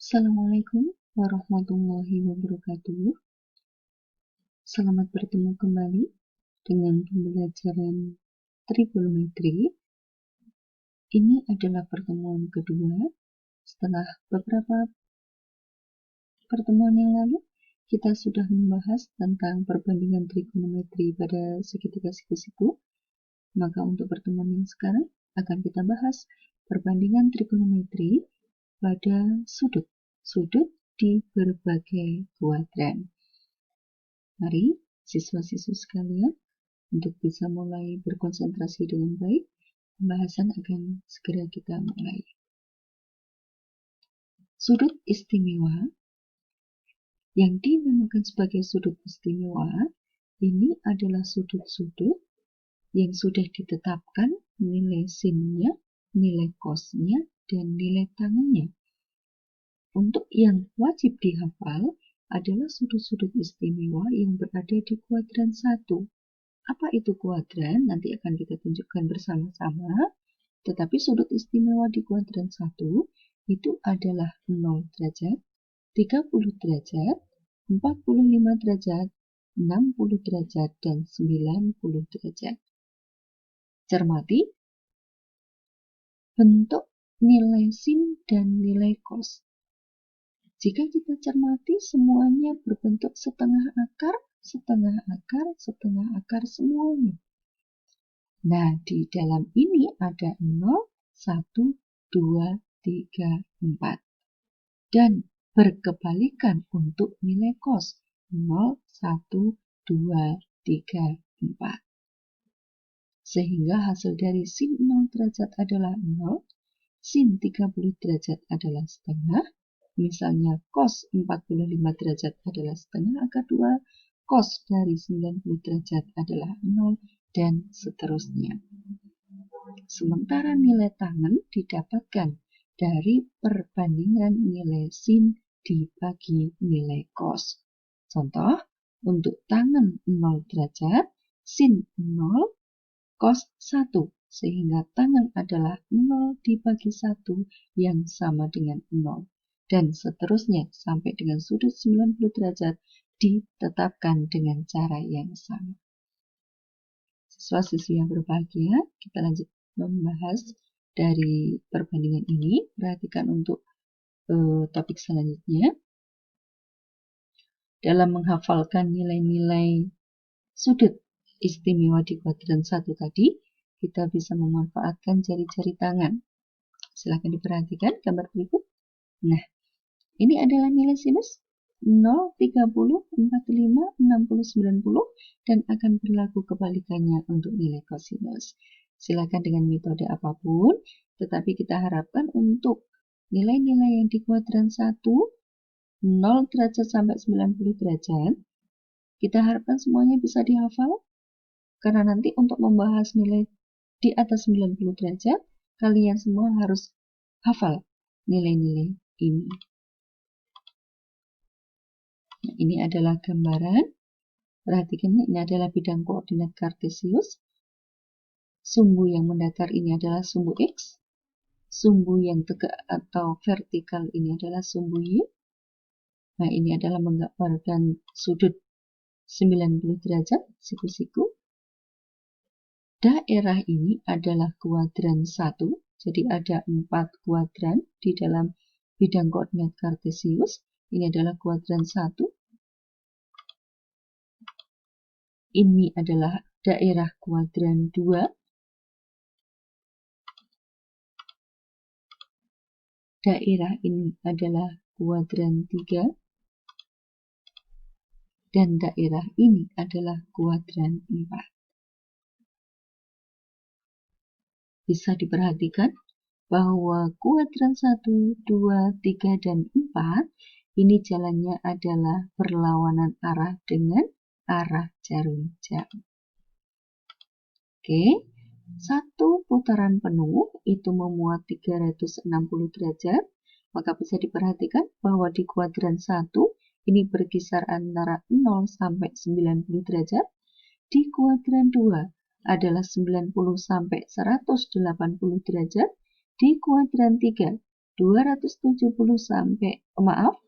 Assalamualaikum warahmatullahi wabarakatuh. Selamat bertemu kembali dengan pembelajaran trigonometri. Ini adalah pertemuan kedua setelah beberapa pertemuan yang lalu kita sudah membahas tentang perbandingan trigonometri pada segitiga siku-siku. Maka untuk pertemuan yang sekarang akan kita bahas perbandingan trigonometri pada sudut di berbagai kuadran. Mari siswa-siswi sekalian untuk bisa mulai berkonsentrasi dengan baik. Pembahasan akan segera kita mulai. Sudut istimewa yang dinamakan sebagai sudut istimewa ini adalah sudut-sudut yang sudah ditetapkan nilai sinnya, nilai cosnya, dan nilai tangennya. Untuk yang wajib dihafal adalah sudut-sudut istimewa yang berada di kuadran 1. Apa itu kuadran? Nanti akan kita tunjukkan bersama-sama. Tetapi sudut istimewa di kuadran 1 itu adalah 0 derajat, 30 derajat, 45 derajat, 60 derajat, dan 90 derajat. Cermati bentuk nilai sin dan nilai cos. Jika kita cermati, semuanya berbentuk setengah akar, setengah akar, setengah akar semuanya. Nah, di dalam ini ada 0, 1, 2, 3, 4. Dan berkebalikan untuk nilai cos. 0, 1, 2, 3, 4. Sehingga hasil dari sin 0 derajat adalah 0, sin 30 derajat adalah setengah. Misalnya cos 45 derajat adalah setengah akar 2, cos dari 90 derajat adalah 0, dan seterusnya. Sementara nilai tangen didapatkan dari perbandingan nilai sin dibagi nilai cos. Contoh, untuk tangen 0 derajat, sin 0, cos 1, sehingga tangen adalah 0 dibagi 1 yang sama dengan 0. Dan seterusnya sampai dengan sudut 90 derajat ditetapkan dengan cara yang sama. Siswa-siswi yang berbahagia, kita lanjut membahas dari perbandingan ini. Perhatikan untuk topik selanjutnya. Dalam menghafalkan nilai-nilai sudut istimewa di kuadran 1 tadi, kita bisa memanfaatkan jari-jari tangan. Silakan diperhatikan gambar berikut. Nah, ini adalah nilai sinus 0, 30, 45, 60, 90, dan akan berlaku kebalikannya untuk nilai kosinus. Silakan dengan metode apapun, tetapi kita harapkan untuk nilai-nilai yang di kuadran 1, 0 derajat sampai 90 derajat, kita harapkan semuanya bisa dihafal, karena nanti untuk membahas nilai di atas 90 derajat, kalian semua harus hafal nilai-nilai ini. Nah, ini adalah gambaran. Perhatikan, ini adalah bidang koordinat kartesius. Sumbu yang mendatar ini adalah sumbu X. Sumbu yang tegak atau vertikal ini adalah sumbu Y. Nah, ini adalah menggambarkan sudut 90 derajat, siku-siku. Daerah ini adalah kuadran 1. Jadi ada 4 kuadran di dalam bidang koordinat kartesius. Ini adalah kuadran 1. Ini adalah daerah kuadran 2. Daerah ini adalah kuadran 3. Dan daerah ini adalah kuadran 4. Bisa diperhatikan bahwa kuadran 1, 2, 3, dan 4 ini jalannya adalah berlawanan arah dengan arah jarum jam. Oke, satu putaran penuh itu memuat 360 derajat, maka bisa diperhatikan bahwa di kuadran 1 ini berkisar antara 0 sampai 90 derajat, di kuadran 2 adalah 90 sampai 180 derajat, di kuadran 3 270 sampai 180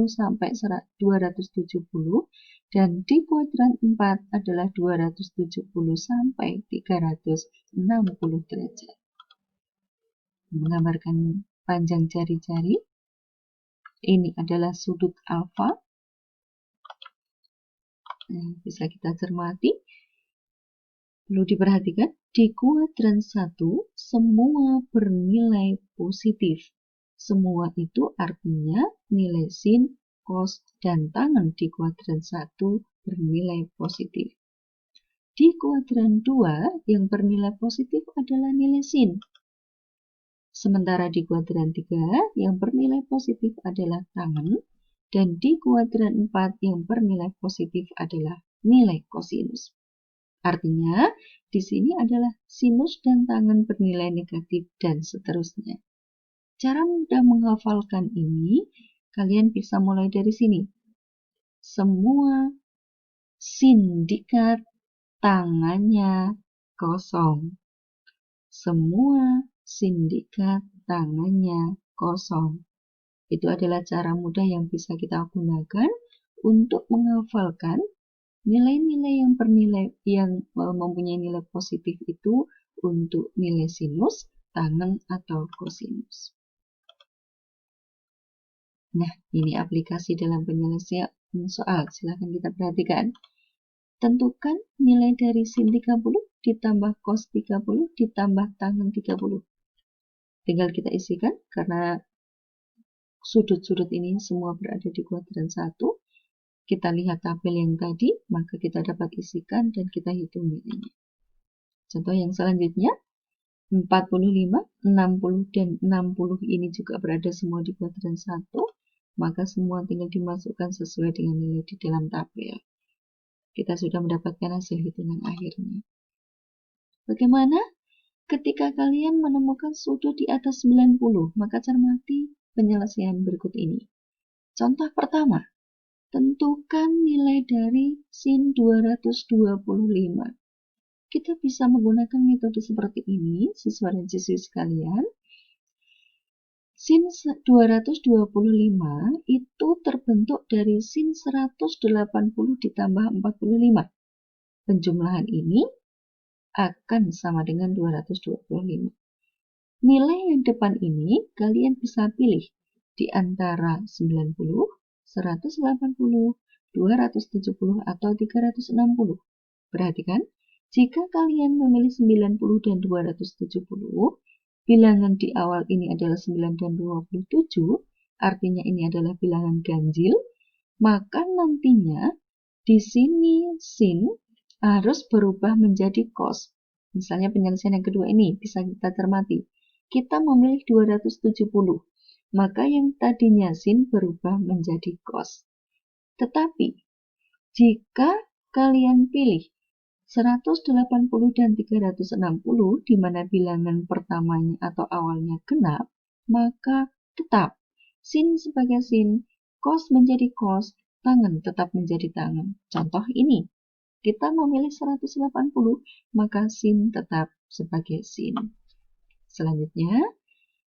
sampai 270 dan di kuadran 4 adalah 270 sampai 360 derajat. Menggambarkan panjang jari-jari, ini adalah sudut alfa. Nah, bisa kita cermati. Perlu diperhatikan, di kuadran 1 semua bernilai positif. Semua itu artinya nilai sin, cos, dan tangen di kuadran 1 bernilai positif. Di kuadran 2 yang bernilai positif adalah nilai sin. Sementara di kuadran 3 yang bernilai positif adalah tangen, dan di kuadran 4 yang bernilai positif adalah nilai kosinus. Artinya, di sini adalah sinus dan tangen bernilai negatif dan seterusnya. Cara mudah menghafalkan ini, kalian bisa mulai dari sini. Semua sindikat tangannya kosong. Semua sindikat tangannya kosong. Itu adalah cara mudah yang bisa kita gunakan untuk menghafalkan nilai-nilai yang mempunyai nilai positif itu untuk nilai sinus, tangen, atau kosinus. Nah, ini aplikasi dalam penyelesaian soal. Silahkan kita perhatikan. Tentukan nilai dari sin 30 ditambah cos 30 ditambah tangen 30. Tinggal kita isikan karena sudut-sudut ini semua berada di kuadran 1. Kita lihat tabel yang tadi, maka kita dapat isikan dan kita hitung nilainya. Contoh yang selanjutnya, 45, 60, dan 60 ini juga berada semua di kuadran 1, maka semua tinggal dimasukkan sesuai dengan nilai di dalam tabel. Kita sudah mendapatkan hasil hitungan akhirnya. Bagaimana? Ketika kalian menemukan sudut di atas 90, maka cermati penyelesaian berikut ini. Contoh pertama. Tentukan nilai dari sin 225. Kita bisa menggunakan metode seperti ini, siswa dan siswi sekalian. Sin 225 itu terbentuk dari sin 180 ditambah 45. Penjumlahan ini akan sama dengan 225. Nilai yang depan ini kalian bisa pilih di antara 90, 180, 270, atau 360. Perhatikan, jika kalian memilih 90 dan 270, bilangan di awal ini adalah 9 dan 27, artinya ini adalah bilangan ganjil, maka nantinya di sini sin harus berubah menjadi cos. Misalnya penyelesaian yang kedua ini bisa kita cermati. Kita memilih 270. Maka yang tadinya sin berubah menjadi cos. Tetapi, jika kalian pilih 180 dan 360, di mana bilangan pertamanya atau awalnya genap, maka tetap sin sebagai sin, cos menjadi cos, tangen tetap menjadi tangen. Contoh ini, kita memilih 180, maka sin tetap sebagai sin. Selanjutnya,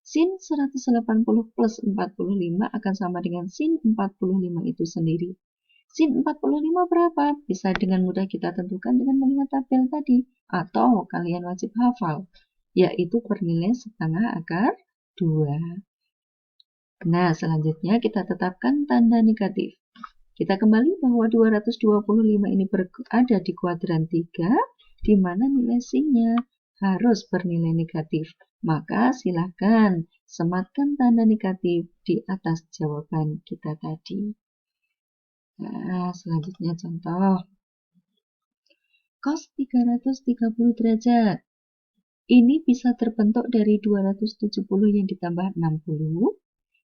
sin 180 plus 45 akan sama dengan sin 45 itu sendiri. Sin 45 berapa? Bisa dengan mudah kita tentukan dengan melihat tabel tadi. Atau kalian wajib hafal, yaitu bernilai setengah akar 2. Nah, selanjutnya kita tetapkan tanda negatif. Kita kembali bahwa 225 ini berada di kuadran 3, di mana nilai sin-nya harus bernilai negatif. Maka silahkan sematkan tanda negatif di atas jawaban kita tadi. Nah, selanjutnya contoh. Cos 330 derajat. Ini bisa terbentuk dari 270 yang ditambah 60.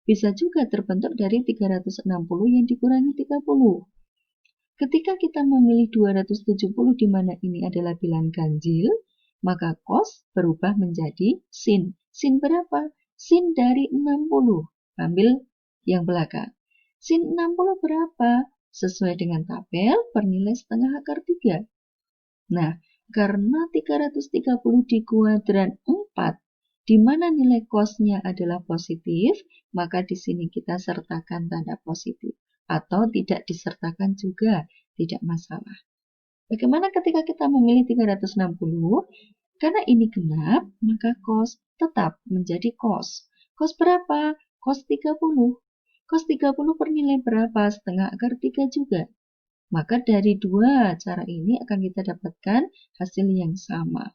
Bisa juga terbentuk dari 360 yang dikurangi 30. Ketika kita memilih 270 di mana ini adalah bilangan ganjil, maka cos berubah menjadi sin. Sin berapa? Sin dari 60. Ambil yang belakang. Sin 60 berapa? Sesuai dengan tabel bernilai setengah akar 3. Nah, karena 330 di kuadran 4 di mana nilai cos-nya adalah positif, maka di sini kita sertakan tanda positif. Atau tidak disertakan juga, tidak masalah. Bagaimana ketika kita memilih 360? Karena ini genap, maka cos tetap menjadi cos. Cos berapa? Cos 30. Cos 30 per nilai berapa? Setengah akar 3 juga. Maka dari dua cara ini akan kita dapatkan hasil yang sama.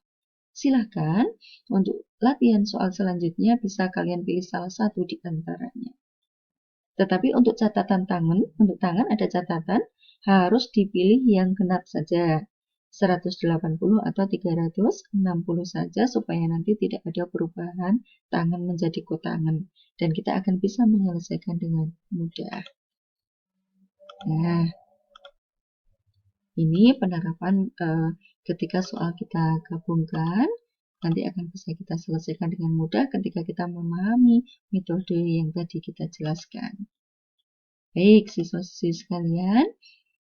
Silahkan untuk latihan soal selanjutnya bisa kalian pilih salah satu di antaranya. Tetapi untuk catatan tangan, untuk tangan ada catatan harus dipilih yang genap saja. 180 atau 360 saja supaya nanti tidak ada perubahan tangan menjadi kotangan dan kita akan bisa menyelesaikan dengan mudah. Nah, ini penerapan ketika soal kita gabungkan, nanti akan bisa kita selesaikan dengan mudah ketika kita memahami metode yang tadi kita jelaskan. Baik, siswa-siswi sekalian,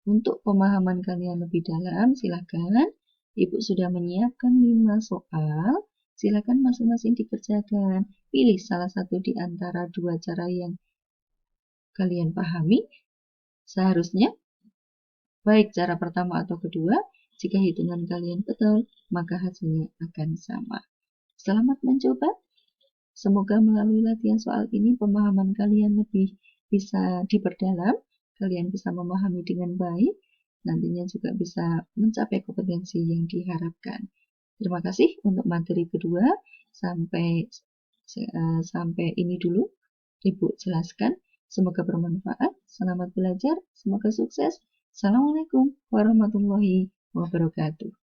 untuk pemahaman kalian lebih dalam, silakan. Ibu sudah menyiapkan 5 soal, silakan masing-masing dikerjakan. Pilih salah satu di antara dua cara yang kalian pahami. Seharusnya baik cara pertama atau kedua, jika hitungan kalian betul, maka hasilnya akan sama. Selamat mencoba. Semoga melalui latihan soal ini pemahaman kalian lebih bisa diperdalam, kalian bisa memahami dengan baik, nantinya juga bisa mencapai kompetensi yang diharapkan. Terima kasih untuk materi kedua. Sampai ini dulu Ibu jelaskan. Semoga bermanfaat. Selamat belajar. Semoga sukses. Assalamualaikum warahmatullahi wabarakatuh.